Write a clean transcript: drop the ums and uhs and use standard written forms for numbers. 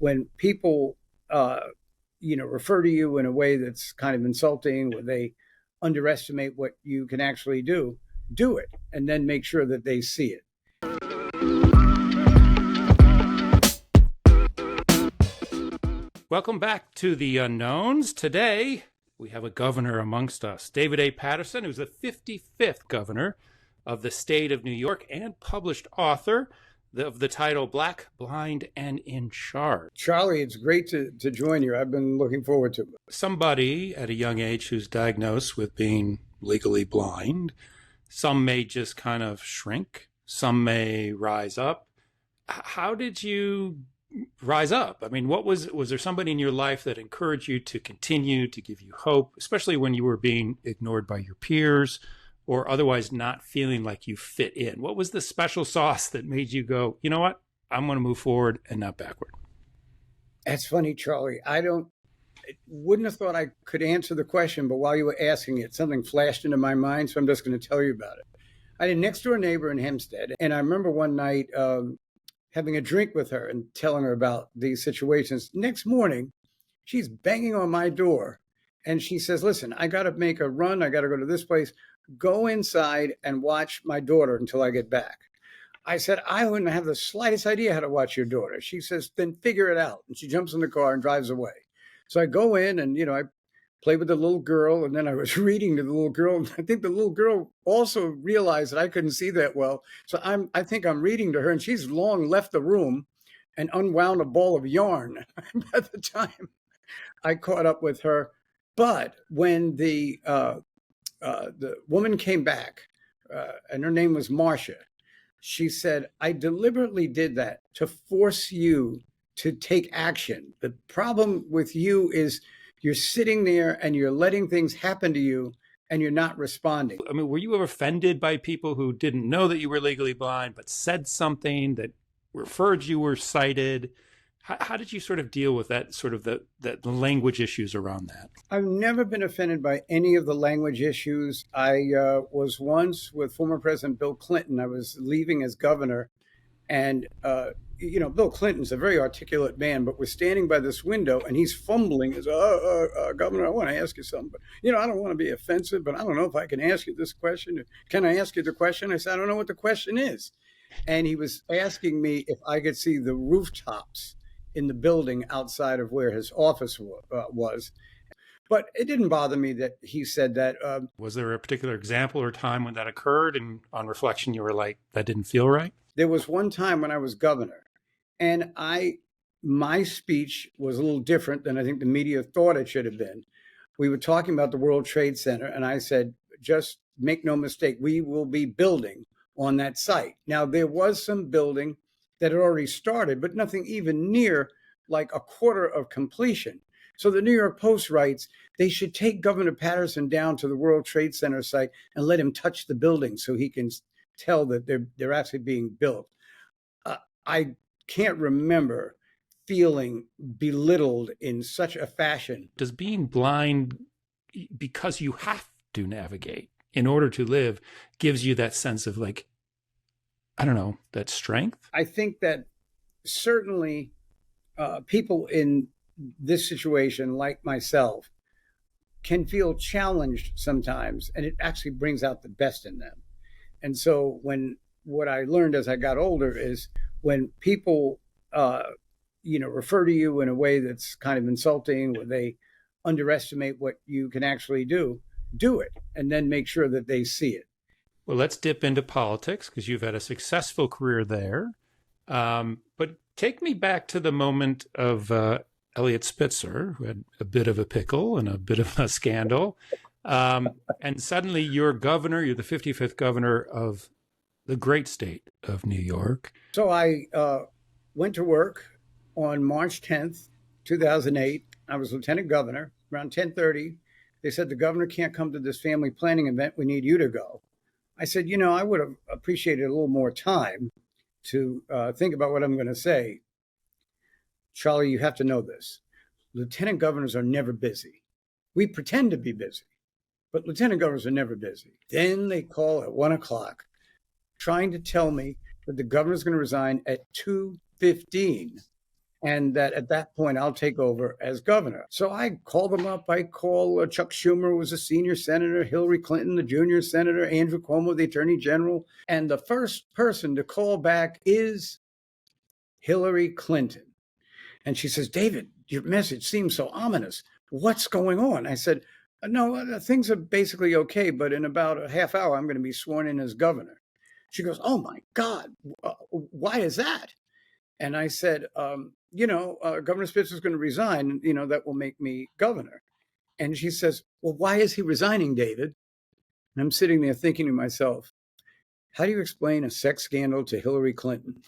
when people, refer to you in a way that's kind of insulting, where they underestimate what you can actually do it, and then make sure that they see it. Welcome back to The Unknowns. Today, we have a governor amongst us, David A. Paterson, who's the 55th governor of the state of New York and published author of the title Black, Blind, and in Charge. Charlie, it's great to join you. I've been looking forward to it. Somebody at a young age who's diagnosed with being legally blind, some may just kind of shrink, some may rise up. How did you rise up? I mean, was there somebody in your life that encouraged you to continue, to give you hope, especially when you were being ignored by your peers or otherwise not feeling like you fit in? What was the special sauce that made you go, you know what, I'm going to move forward and not backward? That's funny, Charlie. Wouldn't have thought I could answer the question, but while you were asking it, something flashed into my mind, so I'm just going to tell you about it. I had a next door neighbor in Hempstead, and I remember one night having a drink with her and telling her about these situations. Next morning, she's banging on my door, and she says, listen, I got to make a run. I got to go to this place. Go inside and watch my daughter until I get back. I said, I wouldn't have the slightest idea how to watch your daughter. She says, then figure it out. And she jumps in the car and drives away. So I go in and, I play with the little girl, and then I was reading to the little girl. And I think the little girl also realized that I couldn't see that well. So I think I'm reading to her, and she's long left the room and unwound a ball of yarn by the time I caught up with her. But when the woman came back, and her name was Marcia, she said, I deliberately did that to force you to take action. The problem with you is you're sitting there and you're letting things happen to you and you're not responding. I mean, were you ever offended by people who didn't know that you were legally blind, but said something that referred you were sighted? How did you sort of deal with that, sort of the language issues around that? I've never been offended by any of the language issues. I was once with former President Bill Clinton. I was leaving as governor, and Bill Clinton's a very articulate man, but we're standing by this window and he's fumbling. He's, Governor, I want to ask you something, but, I don't want to be offensive, but I don't know if I can ask you this question. Can I ask you the question? I said, I don't know what the question is. And he was asking me if I could see the rooftops in the building outside of where his office was. But it didn't bother me that he said that. Was there a particular example or time when that occurred, and on reflection you were like, that didn't feel right? There was one time when I was governor, and my speech was a little different than I think the media thought it should have been. We were talking about the World Trade Center, and I said, just make no mistake, we will be building on that site. Now, there was some building that had already started, but nothing even near like a quarter of completion. So the New York Post writes, they should take Governor Paterson down to the World Trade Center site and let him touch the building so he can tell that they're actually being built. I can't remember feeling belittled in such a fashion. Does being blind, because you have to navigate in order to live, gives you that sense of like, I don't know, that strength? I think that certainly people in this situation, like myself, can feel challenged sometimes, and it actually brings out the best in them. And so what I learned as I got older is when people, refer to you in a way that's kind of insulting, where they underestimate what you can actually do it, and then make sure that they see it. Well, let's dip into politics because you've had a successful career there. But take me back to the moment of Eliot Spitzer, who had a bit of a pickle and a bit of a scandal. And suddenly you're governor, you're the 55th governor of the great state of New York. So I went to work on March 10th, 2008. I was lieutenant governor. Around 10:30, they said, the governor can't come to this family planning event. We need you to go. I said, I would have appreciated a little more time to think about what I'm going to say. Charlie, you have to know this. Lieutenant governors are never busy. We pretend to be busy, but lieutenant governors are never busy. Then they call at 1 o'clock trying to tell me that the governor's going to resign at 2:15. and that at that point I'll take over as governor. So I call them up. I call Chuck Schumer, who was a senior senator, Hillary Clinton, the junior senator, Andrew Cuomo, the attorney general. And the first person to call back is Hillary Clinton. And she says, David, your message seems so ominous. What's going on? I said, no, things are basically okay, but in about a half hour, I'm going to be sworn in as governor. She goes, oh my God, why is that? And I said, Governor Spitzer's going to resign, that will make me governor. And she says, well, why is he resigning, David? And I'm sitting there thinking to myself, how do you explain a sex scandal to Hillary Clinton?